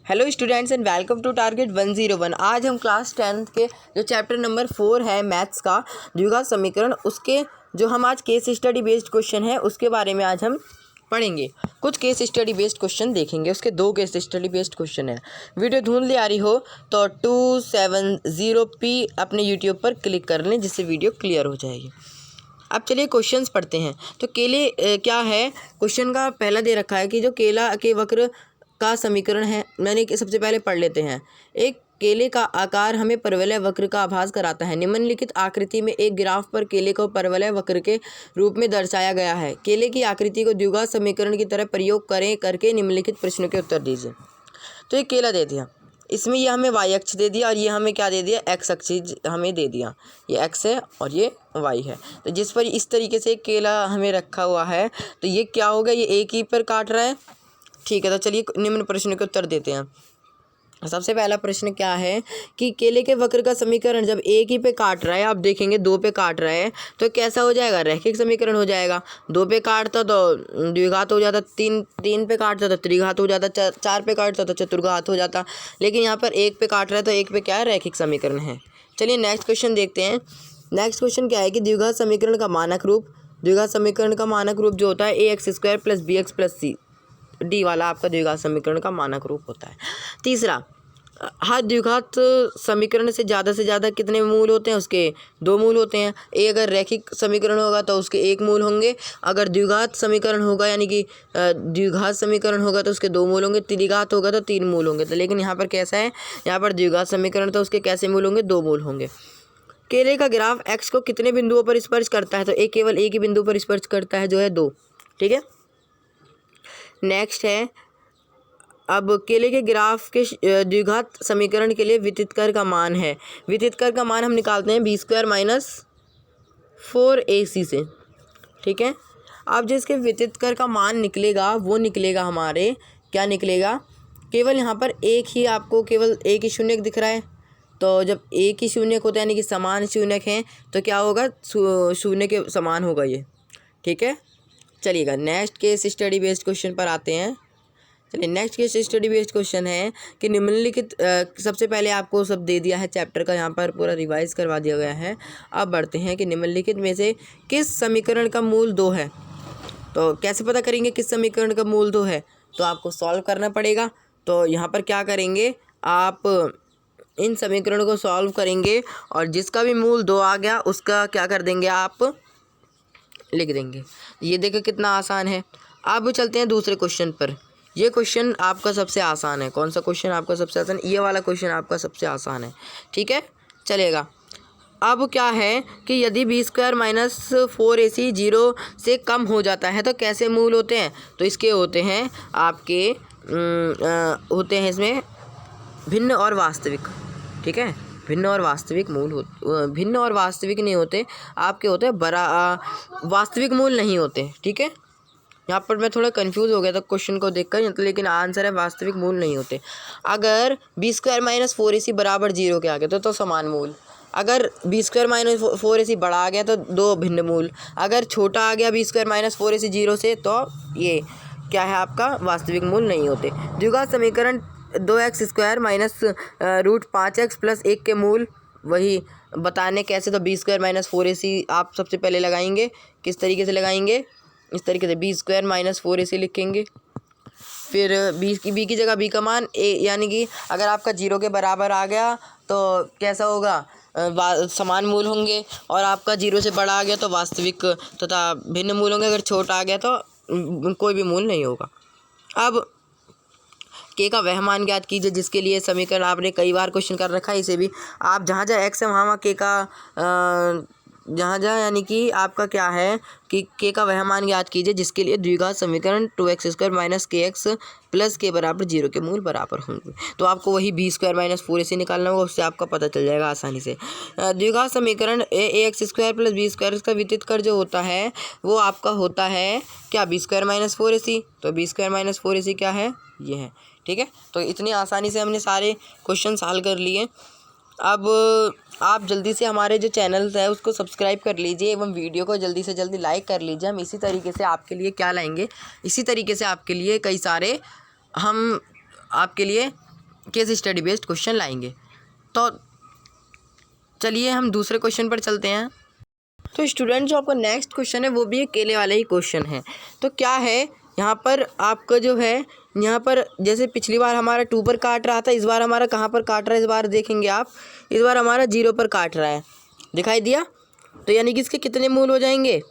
Hello students and welcome to Target 101। आज हम class 10th के जो चैप्टर नंबर 4 है मैथ्स का द्विघात समीकरण, उसके जो हम आज केस स्टडी बेस्ड क्वेश्चन है उसके बारे में आज हम पढ़ेंगे। कुछ केस स्टडी बेस्ड क्वेश्चन देखेंगे, उसके 2 केस स्टडी बेस्ड क्वेश्चन है। वीडियो धुंधली आ रही हो तो 270p अपने यूट्यूब पर क्लिक कर लें, जिससे वीडियो क्लियर हो जाएगी। अब चलिए क्वेश्चंस पढ़ते हैं। तो केले क्या है, क्वेश्चन का पहला दे रखा है कि जो केला के वक्र का समीकरण है। मैंने सबसे पहले पढ़ लेते हैं। एक केले का आकार हमें परवलय वक्र का आभास कराता है। निम्नलिखित आकृति में एक ग्राफ पर केले को परवलय वक्र के रूप में दर्शाया गया है। केले की आकृति को द्विघात समीकरण की तरह प्रयोग करके निम्नलिखित प्रश्नों के उत्तर दीजिए। तो ये केला दे दिया, इसमें ये हमें y अक्ष दे दिया और ये हमें क्या दे दिया, x अक्ष हमें दे दिया। ये x है और ये y है। तो जिस पर इस तरीके से केला हमें रखा हुआ है, तो ये क्या होगा, ये एक ही पर काट रहा है। ठीक है, तो चलिए निम्न प्रश्न के उत्तर देते हैं। सबसे पहला प्रश्न क्या है कि केले के वक्र का समीकरण जब एक ही पे काट रहा है, आप देखेंगे 2 पे काट रहा है तो कैसा हो जाएगा, रैखिक समीकरण हो जाएगा। 2 पे काटता तो द्विघात हो जाता, 3 पे काटता तो त्रिघात हो जाता, 4 पे काटता तो चतुर्घात हो जाता। लेकिन यहाँ पर 1 पे काट रहा है तो 1 पे क्या है, रैखिक समीकरण है। चलिए नेक्स्ट क्वेश्चन देखते हैं। नेक्स्ट क्वेश्चन क्या है कि द्विघात समीकरण का मानक रूप। द्विघात समीकरण का मानक रूप जो होता है ax² + bx + c डी वाला आपका द्विघात समीकरण का मानक रूप होता है। तीसरा, हर द्विघात समीकरण से ज़्यादा कितने मूल होते हैं, उसके 2 मूल होते हैं। ए अगर रैखिक समीकरण होगा तो उसके 1 मूल होंगे। अगर द्विघात समीकरण होगा यानी कि द्विघात समीकरण होगा तो उसके 2 मूल होंगे। त्रिघात होगा तो 3 मूल होंगे। तो लेकिन यहाँ पर कैसा है, यहाँ पर द्विघात समीकरण तो उसके कैसे मूल होंगे, 2 मूल होंगे। केले का ग्राफ एक्स को कितने बिंदुओं पर स्पर्श करता है, तो केवल एक ही बिंदु पर स्पर्श करता है, जो है 2। ठीक है, नेक्स्ट है, अब केले के ग्राफ के द्विघात समीकरण के लिए वितित का मान है। वितित का मान हम निकालते हैं b² - 4ac से। ठीक है, अब जिसके वितित का मान निकलेगा वो निकलेगा हमारे, क्या निकलेगा, केवल यहाँ पर एक ही आपको केवल एक ही शून्यक दिख रहा है। तो जब एक ही शून्यक होता है यानी कि समान शून्यक हैं तो क्या होगा, शून्य के समान होगा ये। ठीक है, चलिएगा next case study based question पर आते हैं। चलिए next case study based question है कि निम्नलिखित सबसे पहले आपको सब दे दिया है, चैप्टर का यहाँ पर पूरा रिवाइज करवा दिया गया है। अब बढ़ते हैं कि निम्नलिखित में से किस समीकरण का मूल 2 है। तो कैसे पता करेंगे किस समीकरण का मूल 2 है, तो आपको सॉल्व करना पड़ेगा। तो यहाँ पर क्या करेंगे, आप इन समीकरणों को सॉल्व करेंगे और जिसका भी मूल 2 आ गया उसका क्या कर देंगे, आप लिख देंगे। ये देखो कितना आसान है। अब चलते हैं दूसरे क्वेश्चन पर। ये क्वेश्चन आपका सबसे आसान है। कौन सा क्वेश्चन आपका सबसे आसान, ये वाला क्वेश्चन आपका सबसे आसान है। ठीक है, चलेगा। अब क्या है कि यदि b² - 4ac 0 से कम हो जाता है तो कैसे मूल होते हैं, तो इसके होते हैं आपके होते हैं इसमें भिन्न और वास्तविक। ठीक है, भिन्न और वास्तविक मूल भिन्न और वास्तविक नहीं होते, आपके होते हैं वास्तविक मूल नहीं होते। ठीक है, यहाँ पर मैं थोड़ा कंफ्यूज हो गया था क्वेश्चन को देखकर, लेकिन आंसर है वास्तविक मूल नहीं होते। अगर b² - 4ac बराबर 0 के आ गया तो समान मूल। अगर b² - 4ac बड़ा आ गया तो 2 भिन्न मूल। अगर छोटा आ गया b² - 4ac 0 से तो ये क्या है, आपका वास्तविक मूल नहीं होते। द्विघात समीकरण 2x² - √5x + 1 के मूल वही बताने कैसे, तो b² - 4ac आप सबसे पहले लगाएंगे। किस तरीके से लगाएंगे, इस तरीके से b² - 4ac लिखेंगे। फिर b की जगह b का मान a, यानी कि अगर आपका 0 के बराबर आ गया तो कैसा होगा, समान मूल होंगे। और आपका 0 से बड़ा आ गया तो वास्तविक तथा भिन्न मूल होंगे। अगर छोटा आ गया तो कोई भी मूल नहीं होगा। अब के का वह मान ज्ञात कीजिए जिसके लिए समीकरण, आपने कई बार क्वेश्चन कर रखा है इसे भी। आप जहाँ एक्स है वहाँ के का जहाँ यानी कि आपका क्या है कि के का वह मान ज्ञात कीजिए जिसके लिए द्विघात समीकरण 2x² - kx + k बराबर 0 के मूल बराबर होंगे। तो आपको वही b² - 4ac निकालना होगा, उससे आपका पता चल जाएगा आसानी से। द्विघात समीकरण ax² + b² का वितित कर जो होता है वो आपका होता है क्या, b² - 4ac। तो b² - 4ac क्या है, ये है। ठीक है, तो इतनी आसानी से हमने सारे क्वेश्चन सॉल्व कर लिए। अब आप जल्दी से हमारे जो चैनल है उसको सब्सक्राइब कर लीजिए एवं वीडियो को जल्दी से जल्दी लाइक कर लीजिए। हम इसी तरीके से आपके लिए क्या लाएंगे, इसी तरीके से आपके लिए कई सारे हम आपके लिए केस स्टडी बेस्ड क्वेश्चन लाएंगे। तो चलिए हम दूसरे क्वेश्चन पर चलते हैं। तो स्टूडेंट जो आपका नेक्स्ट क्वेश्चन है वो भी एक केले वाले ही क्वेश्चन है। तो क्या है यहाँ पर आपका जो है, यहाँ पर जैसे पिछली बार हमारा 2 पर काट रहा था, इस बार हमारा कहाँ पर काट रहा है, इस बार देखेंगे आप, इस बार हमारा 0 पर काट रहा है, दिखाई दिया। तो यानी कि इसके कितने मूल हो जाएंगे,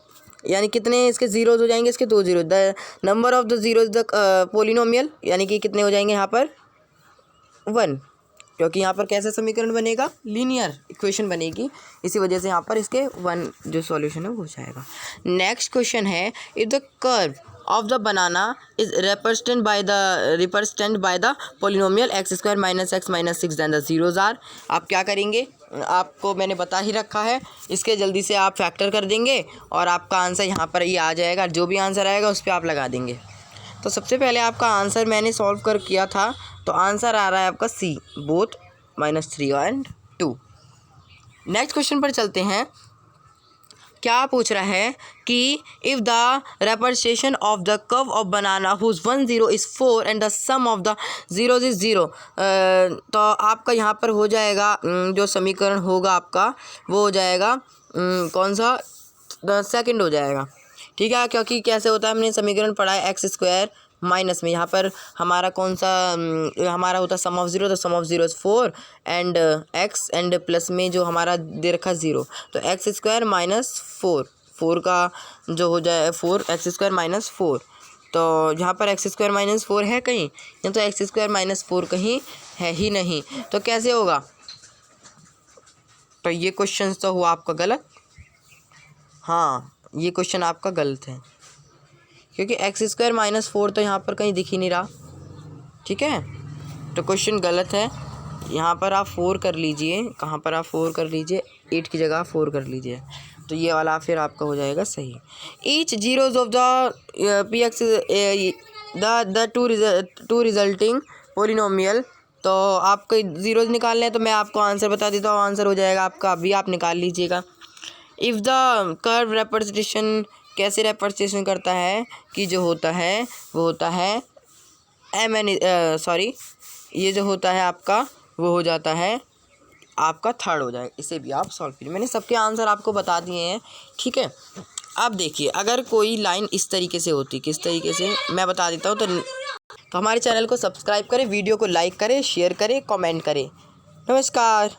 यानी कितने इसके जीरोज हो जाएंगे, इसके 2 zero. The number of the zero is the polynomial, यानी कि कितने हो जाएंगे यहाँ पर 1, क्योंकि यहाँ पर कैसा समीकरण बनेगा, लीनियर इक्वेशन बनेगी, इसी वजह से यहाँ पर इसके 1 जो सॉल्यूशन है वो हो जाएगा। नेक्स्ट क्वेश्चन है, if the curve of the banana is represented by the polynomial x square minus x minus 6 then the zeros are. आप क्या करेंगे, आपको मैंने बता ही रखा है, इसके जल्दी से आप फैक्टर कर देंगे और आपका आंसर यहाँ पर ये आ जाएगा। जो भी आंसर आएगा उस पर आप लगा देंगे। तो सबसे पहले आपका आंसर मैंने सॉल्व कर किया था, तो आंसर आ रहा है आपका सी, बोथ -3 और 2। नेक्स्ट क्वेश्चन पर चलते हैं। क्या पूछ रहा है कि if the representation of the curve of banana whose 1 0 is 4 and the sum of the zeros is 0, तो आपका यहाँ पर हो जाएगा जो समीकरण होगा आपका वो हो जाएगा कौन सा, सेकंड हो जाएगा, ठीक है। क्योंकि कैसे होता है, हमने समीकरण पढ़ा है एक्स स्क्वायर माइनस में, यहाँ पर हमारा कौन सा हमारा होता है सम ऑफ जीरो, तो sum of zero is 4 and x and plus में जो हमारा दे रखा 0, तो एक्स स्क्वायर माइनस 4 का जो हो जाए 4 एक्स स्क्वायर माइनस 4। तो यहाँ पर एक्स स्क्वायर माइनस 4 है कहीं, या तो एक्स स्क्वायर माइनस 4 कहीं है ही नहीं, तो कैसे होगा। तो ये क्वेश्चन तो हुआ आपका गलत, हाँ ये क्वेश्चन आपका गलत है, क्योंकि एक्स स्क्वायर माइनस 4 तो यहाँ पर कहीं दिख ही नहीं रहा, ठीक है। तो क्वेश्चन गलत है, यहाँ पर आप 4 कर लीजिए, कहाँ पर आप 4 कर लीजिए, 8 की जगह 4 कर लीजिए, तो ये वाला फिर आपका हो जाएगा सही। Each zeros of the P x the two resulting polynomial, तो आपको जीरोज निकालने हैं, तो मैं आपको आंसर बता देता हूँ, आंसर हो जाएगा आपका, अभी आप निकाल लीजिएगा। इफ़ द कर्व रिप्रेजेंटेशन कैसे रिप्रेजेंटेशन करता है कि जो होता है वो होता है ये जो होता है आपका वो हो जाता है आपका थर्ड हो जाएगा। इसे भी आप सॉल्व कीजिए, मैंने सबके आंसर आपको बता दिए हैं, ठीक है। अब देखिए, अगर कोई लाइन इस तरीके से होती, किस तरीके से मैं बता देता हूँ, तो हमारे चैनल को सब्सक्राइब करें, वीडियो को लाइक करें, शेयर करें, कमेंट करें। नमस्कार।